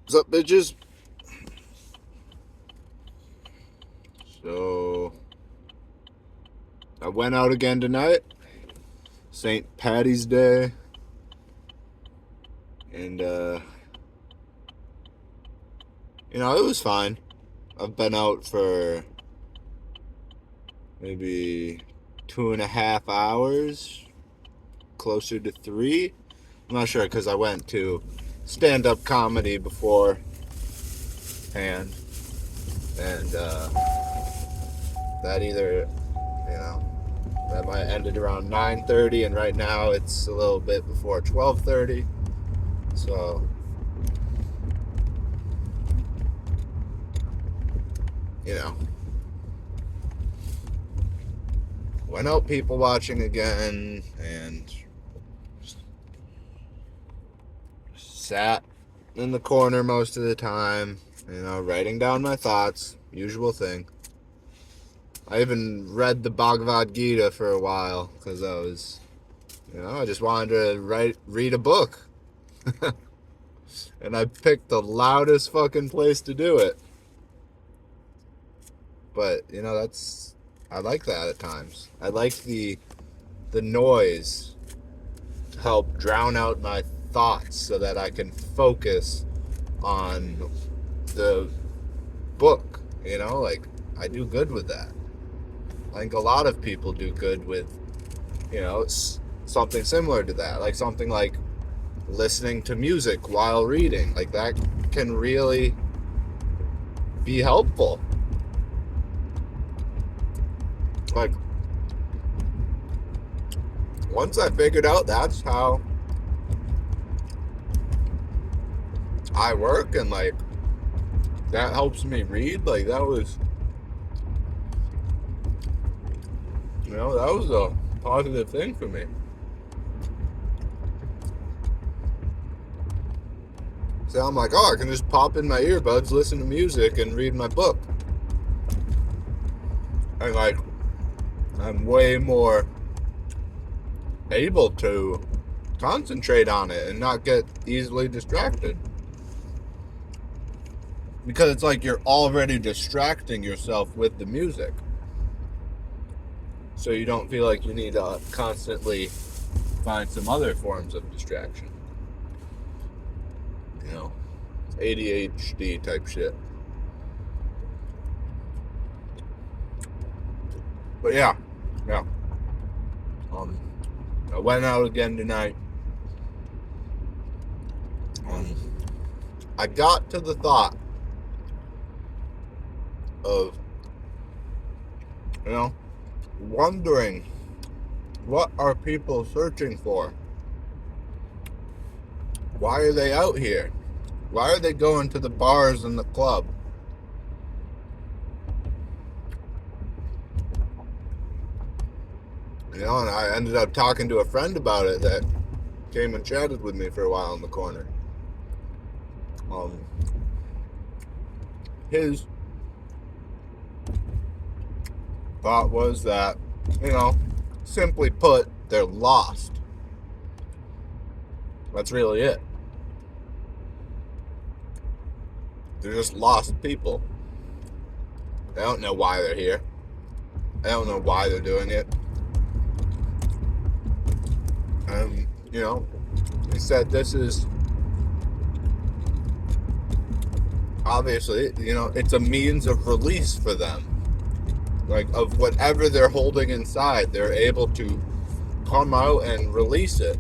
What's up, bitches? So, I went out again tonight. St. Patty's Day. And, it was fine. I've been out for maybe 2.5 hours, closer to 3. I'm not sure because I went to stand-up comedy beforehand. And, that either, that might have ended around 9:30, and right now it's a little bit before 12:30. So, went out people watching again and sat in the corner most of the time, writing down my thoughts, usual thing. I even read the Bhagavad Gita for a while because I was, I just wanted to read a book. And I picked the loudest fucking place to do it. But, I like that at times. I like the noise to help drown out my thoughts so that I can focus on the book. I do good with that. I think a lot of people do good with, something similar to that. Like something like listening to music while reading. Like that can really be helpful. Like, once I figured out that's how I work and, like, that helps me read, like, that was a positive thing for me. So I'm like, I can just pop in my earbuds, listen to music, and read my book. And, like, I'm way more able to concentrate on it and not get easily distracted. Because it's like you're already distracting yourself with the music. So you don't feel like you need to constantly find some other forms of distraction. ADHD type shit. But yeah. I went out again tonight. I got to the thought of, wondering, what are people searching for? Why are they out here? Why are they going to the bars and the club? And I ended up talking to a friend about it that came and chatted with me for a while in the corner. His thought was that, simply put, they're lost. That's really it. They're just lost people. They don't know why they're here. They don't know why they're doing it. And, he said this is obviously, it's a means of release for them. Like, of whatever they're holding inside, they're able to come out and release it.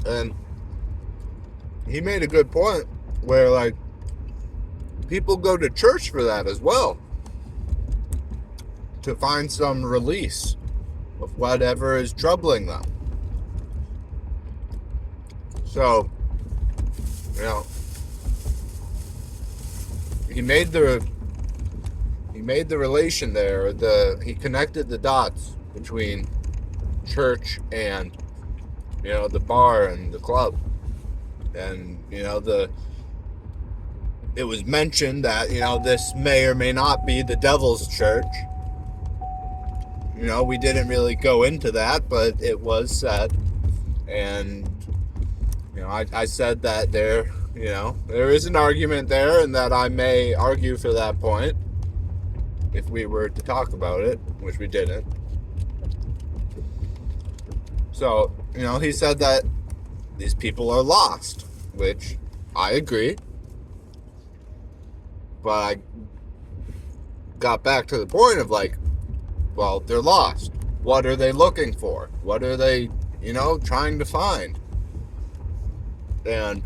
And he made a good point where, like, people go to church for that as well. To find some release of whatever is troubling them. So, he made the relation there. He connected the dots between church and the bar and the club, and it was mentioned that this may or may not be the devil's church. We didn't really go into that, but it was said, and I said that there is an argument there, and that I may argue for that point if we were to talk about it, which we didn't. So, he said that these people are lost, which I agree. But I got back to the point of well, they're lost. What are they looking for? What are they, trying to find? And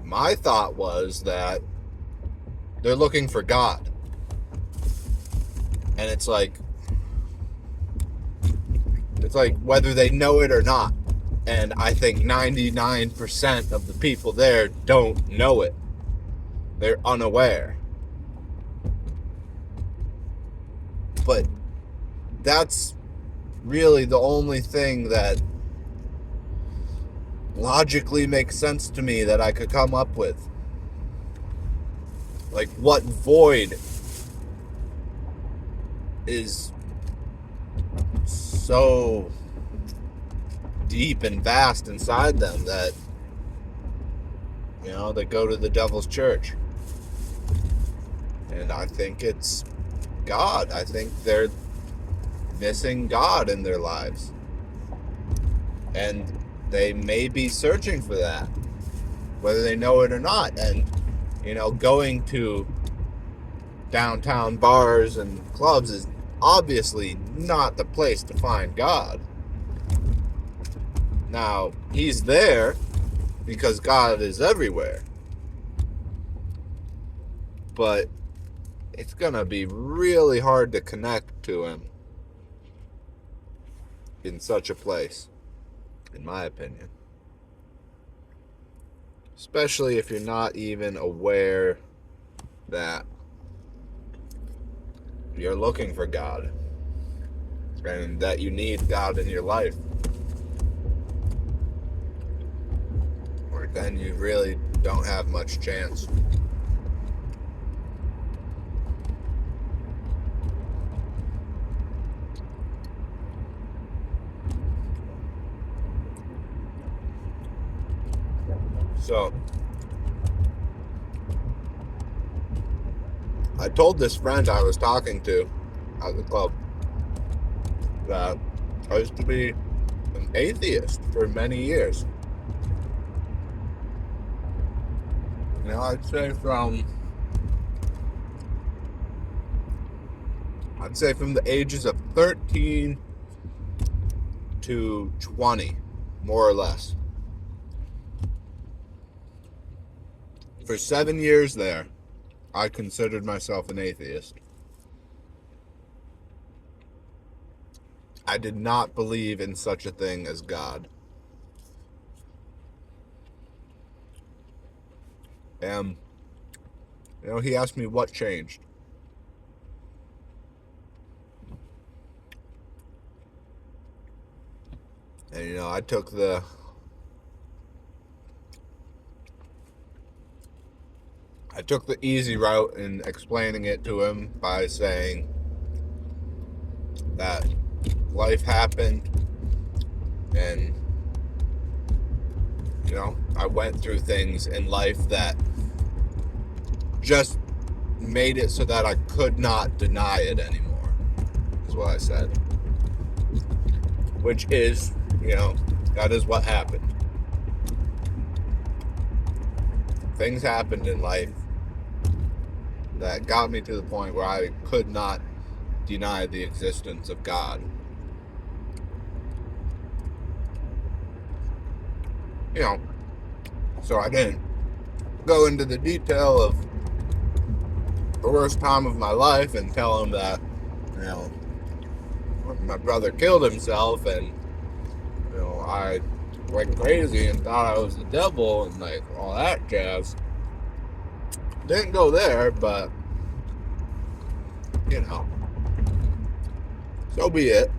my thought was that they're looking for God. And it's like whether they know it or not. And I think 99% of the people there don't know it. They're unaware. But that's really the only thing that logically makes sense to me that I could come up with. Like, what void is so deep and vast inside them that, they go to the devil's church? And I think it's God. I think they're missing God in their lives. And they may be searching for that, whether they know it or not. And, going to downtown bars and clubs is obviously not the place to find God. Now, he's there because God is everywhere. But it's going to be really hard to connect to him in such a place, in my opinion. Especially if you're not even aware that you're looking for God and that you need God in your life. Or then you really don't have much chance. So, I told this friend I was talking to at the club that I used to be an atheist for many years. I'd say from the ages of 13 to 20, more or less. For 7 years there, I considered myself an atheist. I did not believe in such a thing as God. And, he asked me what changed. And, I took the easy route in explaining it to him by saying that life happened and, I went through things in life that just made it so that I could not deny it anymore, is what I said. Which is, that is what happened. Things happened in life that got me to the point where I could not deny the existence of God. So I didn't go into the detail of the worst time of my life and tell him that, my brother killed himself and, I went crazy and thought I was the devil and all that jazz. Didn't go there, but, so be it.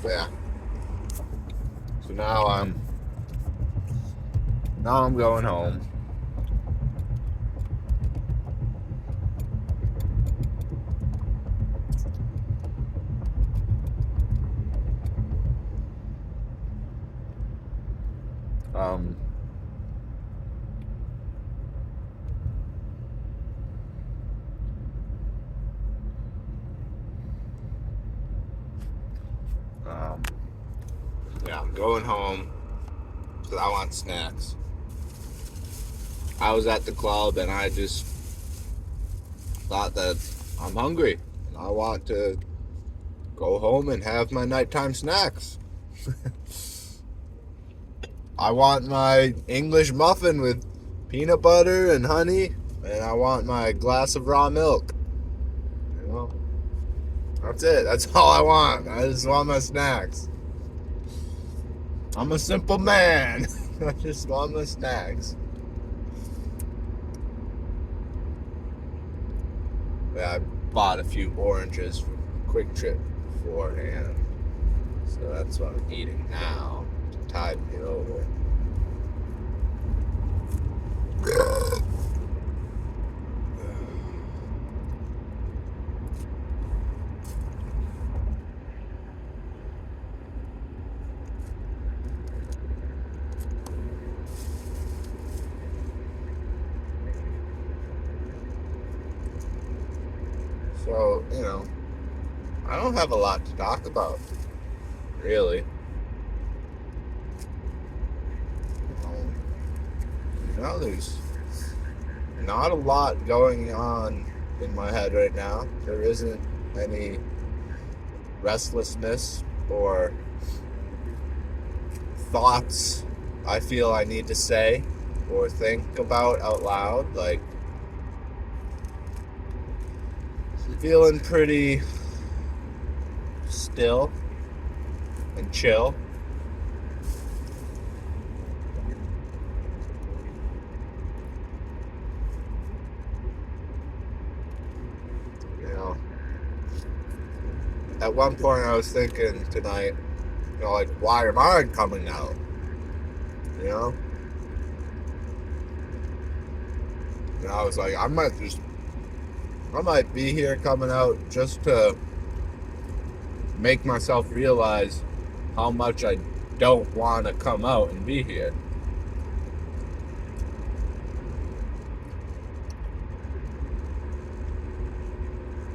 Yeah. So now I'm going home. Um, um, yeah, I'm going home because I want snacks. I was at the club and I just thought that I'm hungry and I want to go home and have my nighttime snacks. I want my English muffin with peanut butter and honey, and I want my glass of raw milk. You know, that's it. That's all I want. I just want my snacks. I'm a simple man. I just want my snacks. Yeah, I bought a few oranges from Quick Trip beforehand, so that's what I'm eating now to tide me over. So, I don't have a lot to talk about, really. There's not a lot going on in my head right now. There isn't any restlessness or thoughts I feel I need to say or think about out loud. Like, feeling pretty still and chill. At one point I was thinking tonight, like, why am I coming out? And I was like, I might be here coming out just to make myself realize how much I don't want to come out and be here.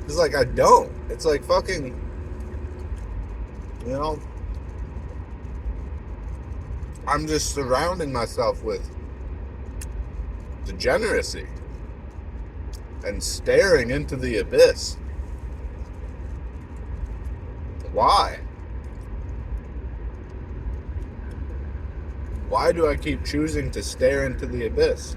It's like I don't. It's like fucking, I'm just surrounding myself with degeneracy and staring into the abyss. Why? Why do I keep choosing to stare into the abyss?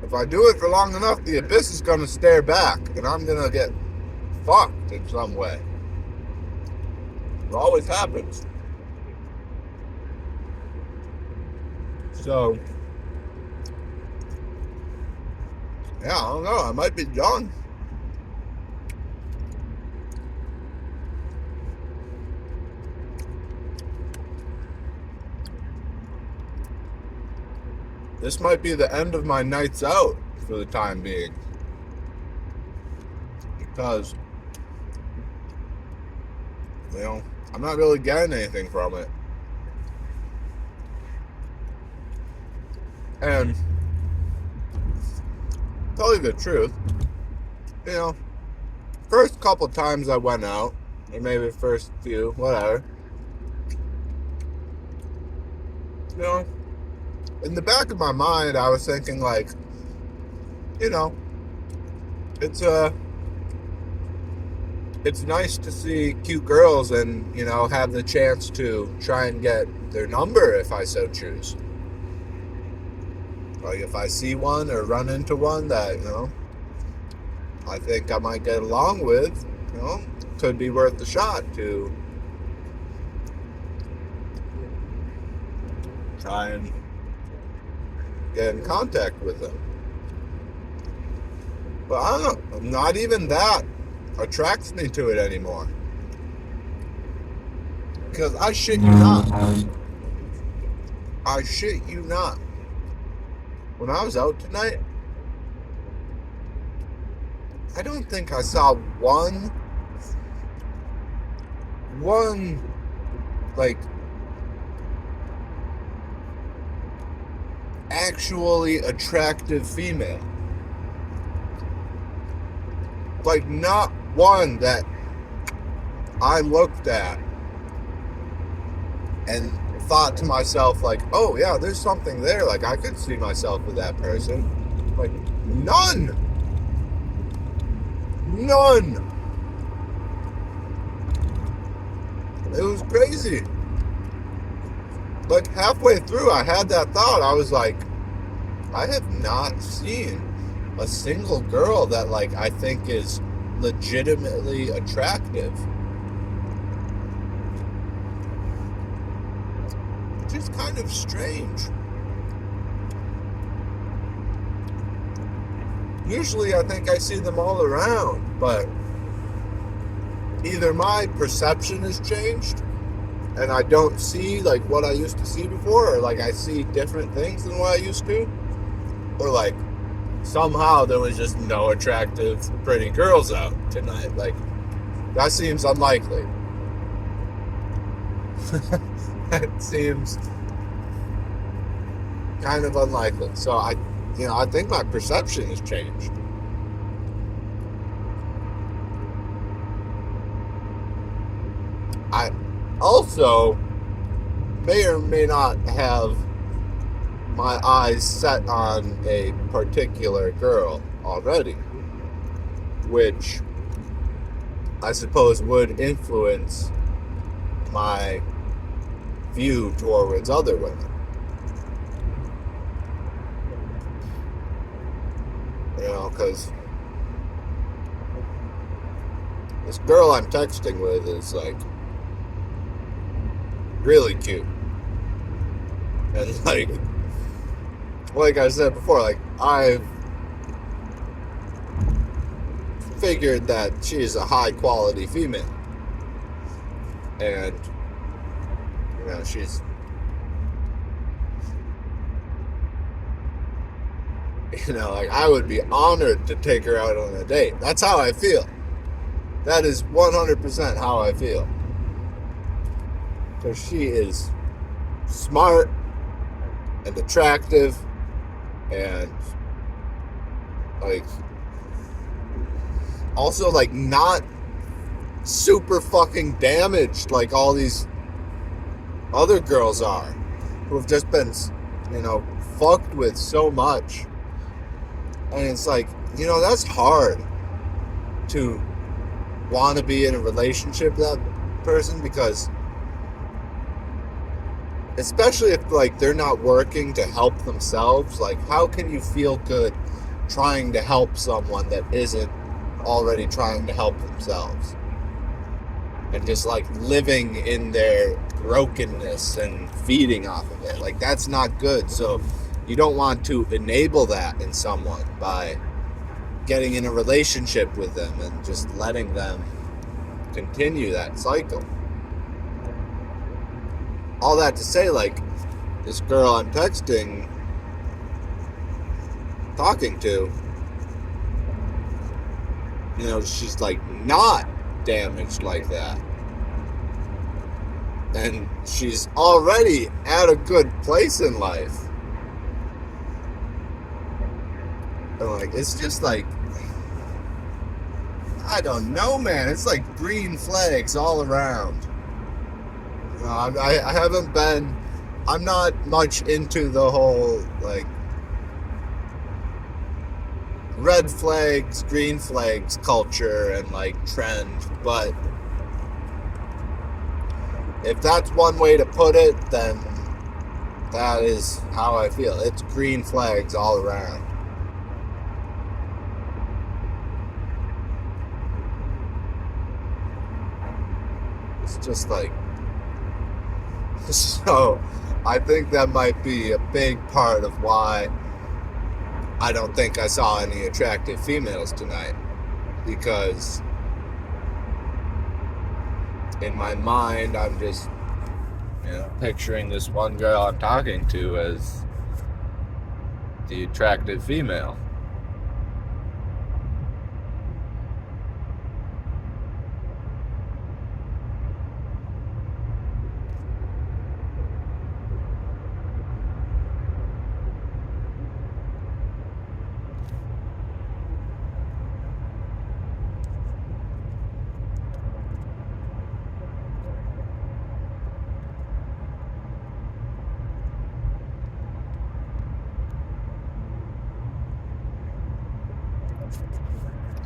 If I do it for long enough, the abyss is going to stare back, and I'm going to get fucked in some way. It always happens. So, yeah, I don't know. I might be done. This might be the end of my nights out for the time being. Because, I'm not really getting anything from it. And, to tell you the truth, first couple times I went out, or maybe the first few, whatever, in the back of my mind, I was thinking, like, it's nice to see cute girls and, have the chance to try and get their number if I so choose. Like, if I see one or run into one that, I think I might get along with, could be worth the shot to try and get in contact with them. But I don't know, not even that attracts me to it anymore. Because I shit you not. When I was out tonight, I don't think I saw one one, like, actually attractive female. Like, not one that I looked at and thought to myself, like, oh yeah, there's something there. Like, I could see myself with that person. Like, none. None. It was crazy. Like, halfway through, I had that thought. I was like, I have not seen a single girl that, like, I think is legitimately attractive. Which is kind of strange. Usually I think I see them all around, but either my perception has changed and I don't see like what I used to see before, or like I see different things than what I used to, or like somehow there was just no attractive, pretty girls out tonight. Like, that seems unlikely. That seems kind of unlikely. So I think my perception has changed. I also may or may not have my eyes set on a particular girl already, which I suppose would influence my view towards other women. You know, because this girl I'm texting with is like really cute. And like I said before, like, I've figured that she's a high quality female. And, you know, she's, you know, like, I would be honored to take her out on a date. That's how I feel. That is 100% how I feel. Because she is smart and attractive and, like, also, like, not super fucking damaged like all these other girls are, who have just been, you know, fucked with so much. And it's like, you know, that's hard to want to be in a relationship with that person, because especially if, like, they're not working to help themselves, like, how can you feel good trying to help someone that isn't already trying to help themselves? And just, like, living in their brokenness and feeding off of it. Like, that's not good. So you don't want to enable that in someone by getting in a relationship with them and just letting them continue that cycle. All that to say, like, this girl I'm talking to, you know, she's, like, not damaged like that. And she's already at a good place in life. And, like, it's just, like, I don't know, man. It's like green flags all around. I haven't been, I'm not much into the whole, like, red flags, green flags culture and, like, trend, but if that's one way to put it, then that is how I feel. It's green flags all around. It's just like, so I think that might be a big part of why I don't think I saw any attractive females tonight, because in my mind I'm just, you know, picturing this one girl I'm talking to as the attractive female.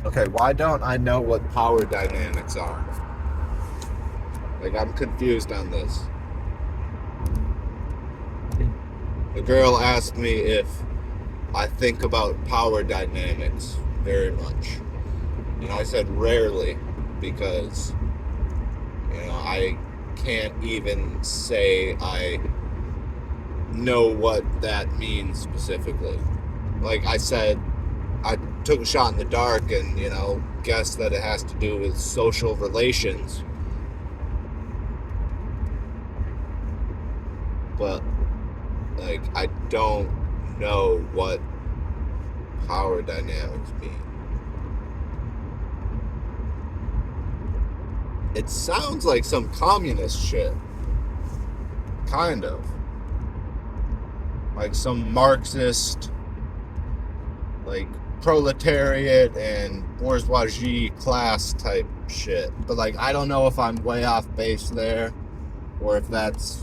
Okay, why don't I know what power dynamics are? Like, I'm confused on this. The girl asked me if I think about power dynamics very much. And I said rarely because, I can't even say I know what that means specifically. Like I said, I took a shot in the dark and, guessed that it has to do with social relations. But, like, I don't know what power dynamics mean. It sounds like some communist shit. Kind of. Like some Marxist, like, proletariat and bourgeoisie class type shit. But, like, I don't know if I'm way off base there or if that's,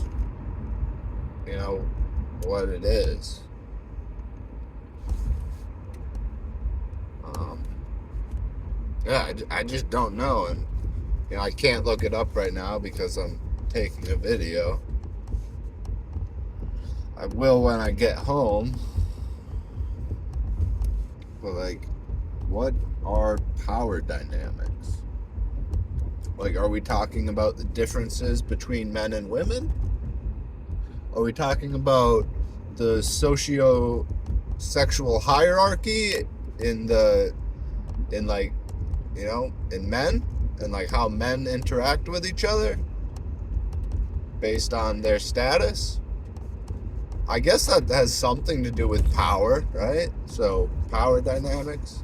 what it is. Yeah, I just don't know. And, I can't look it up right now because I'm taking a video. I will when I get home. But, like, what are power dynamics? Like, are we talking about the differences between men and women? Are we talking about the socio-sexual hierarchy in men? And, like, how men interact with each other based on their status? I guess that has something to do with power, right? So, power dynamics.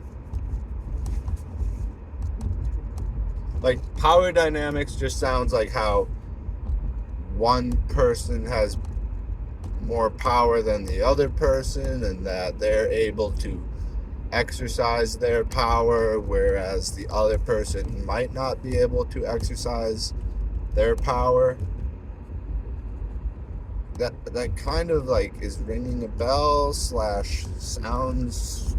Like, power dynamics just sounds like how one person has more power than the other person and that they're able to exercise their power, whereas the other person might not be able to exercise their power. That kind of, like, is ringing a bell / sounds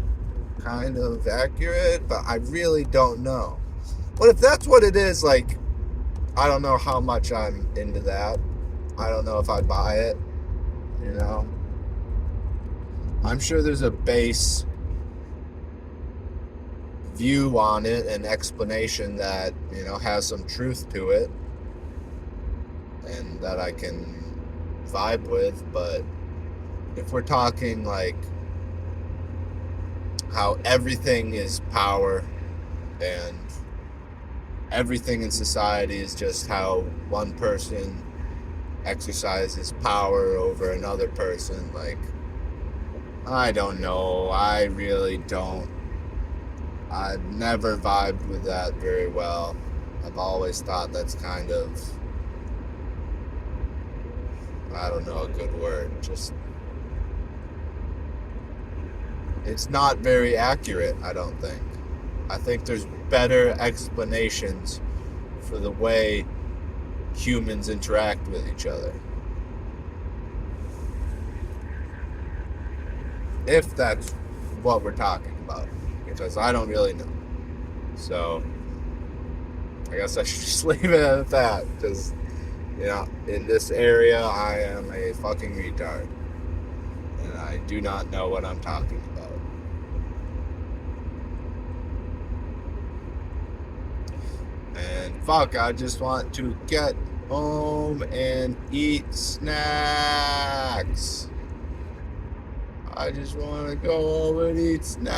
kind of accurate, but I really don't know. But if that's what it is, like, I don't know how much I'm into that. I don't know if I buy it, I'm sure there's a base view on it and explanation that, has some truth to it and that I can vibe with. But if we're talking like how everything is power and everything in society is just how one person exercises power over another person, like, I don't know. I really don't. I've never vibed with that very well. I've always thought that's kind of, I don't know a good word, just, it's not very accurate, I don't think. I think there's better explanations for the way humans interact with each other. If that's what we're talking about. Because I don't really know. So, I guess I should just leave it at that. Because, in this area, I am a fucking retard. And I do not know what I'm talking about. And fuck, I just want to get home and eat snacks. I just want to go home and eat snacks.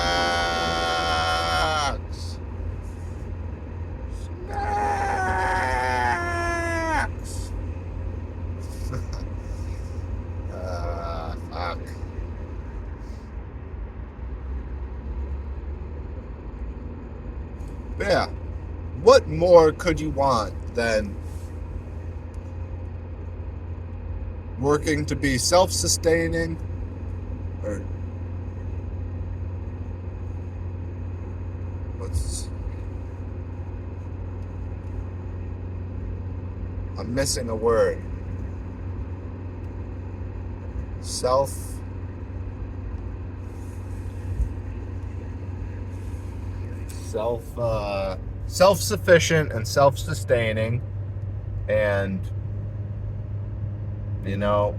Snacks. Fuck. But yeah, what more could you want than working to be self-sustaining? Or I'm missing a word. self-sufficient and self-sustaining, and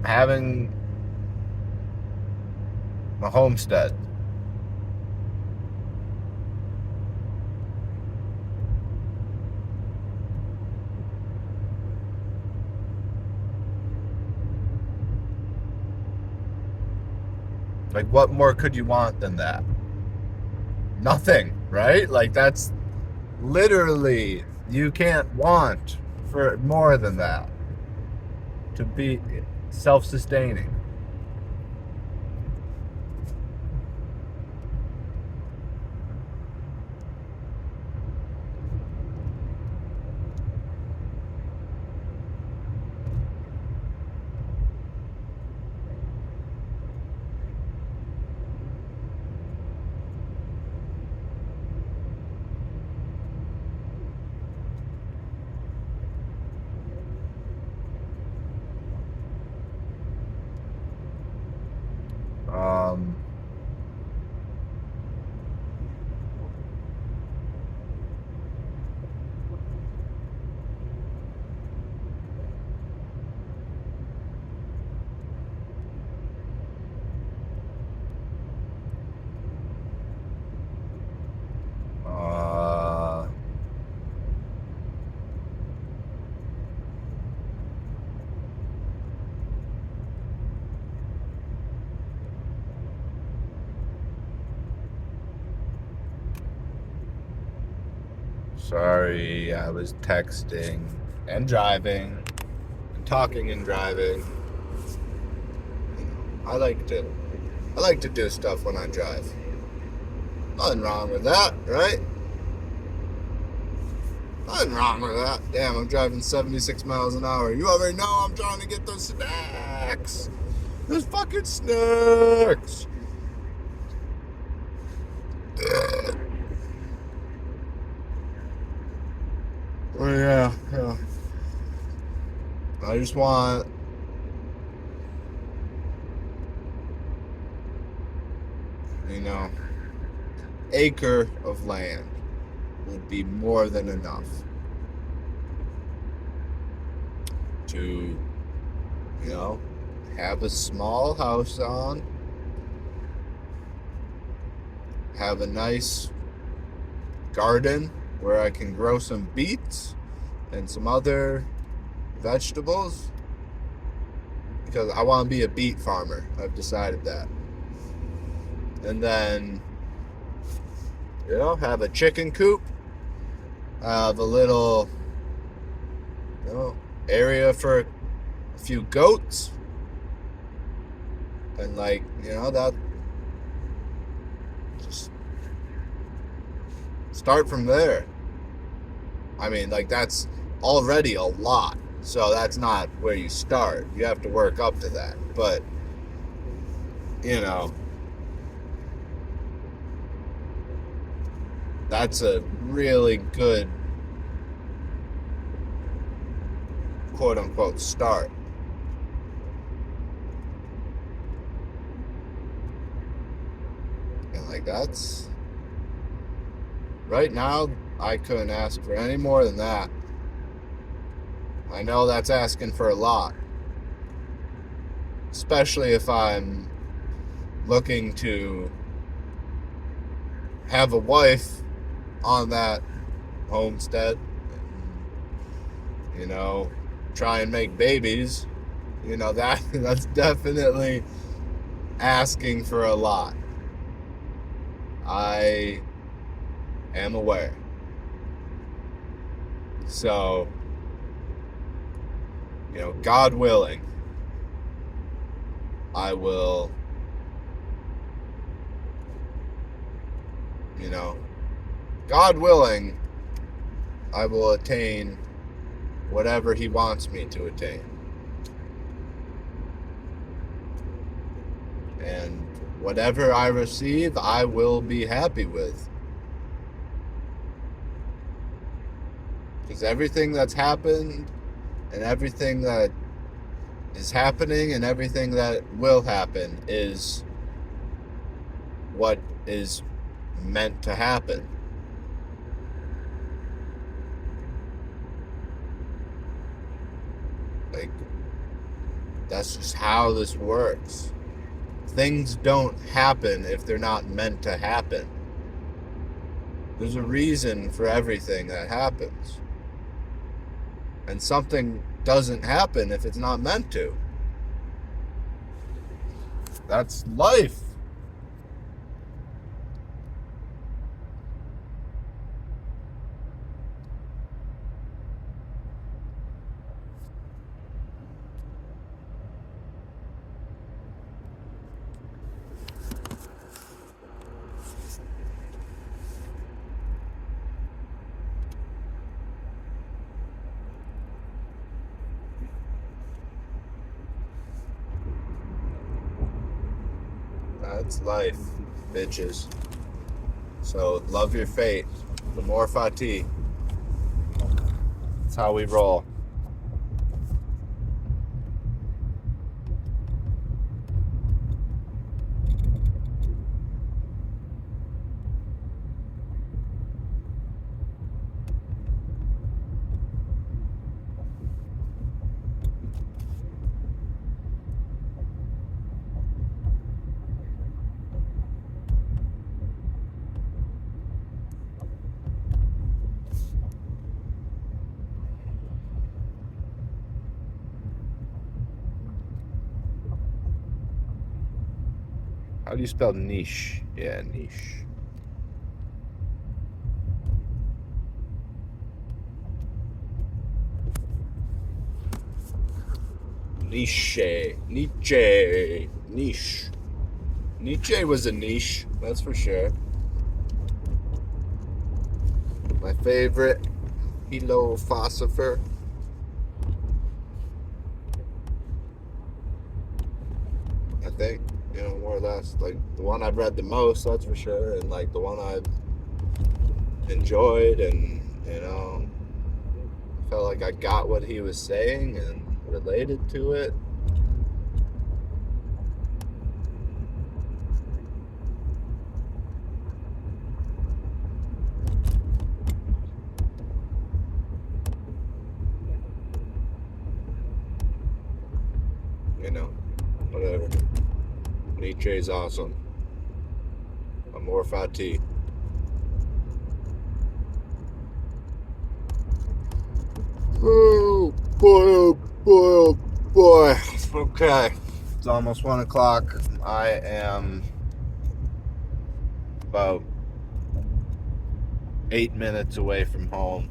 having a homestead. Like, what more could you want than that? Nothing, right? Like, that's literally, you can't want for more than that. To be self-sustaining. Um, uh, Sorry, I was texting and driving and talking and driving. I like to do stuff when I drive. Nothing wrong with that, right? Nothing wrong with that. Damn, I'm driving 76 miles an hour. You already know I'm trying to get those snacks. Those fucking snacks. Oh, yeah. I just want acre of land would be more than enough to, have a small house on, have a nice garden where I can grow some beets and some other vegetables, because I want to be a beet farmer. I've decided that. And then, have a chicken coop, have a little, area for a few goats, and that, just start from there. I mean, that's already a lot, so that's not where you start. You have to work up to that, but that's a really good quote unquote start. And that's right now, I couldn't ask for any more than that. I know that's asking for a lot, especially if I'm looking to have a wife on that homestead, try and make babies. That's definitely asking for a lot. I am aware. So, God willing, I will, God willing, I will attain whatever He wants me to attain. And whatever I receive, I will be happy with. Because everything that's happened, and everything that is happening, and everything that will happen is what is meant to happen. That's just how this works. Things don't happen if they're not meant to happen. There's a reason for everything that happens. And something doesn't happen if it's not meant to. That's life. That's life, bitches. So love your fate. L'amor fati. That's how we roll. How do you spell niche? Yeah, niche. Nietzsche. Nietzsche. Niche. Nietzsche was a niche, that's for sure. My favorite philosopher. I think, more or less. Like the one I've read the most, that's for sure. And like the one I've enjoyed and, felt like I got what he was saying and related to it. Whatever. Nietzsche's awesome. Amor fati. Oh boy, oh boy, oh boy. Okay. It's almost 1 o'clock. I am about 8 minutes away from home.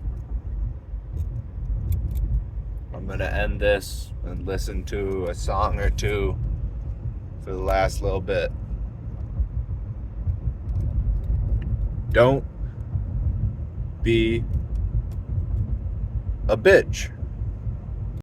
I'm going to end this and listen to a song or two for the last little bit. Don't be a bitch.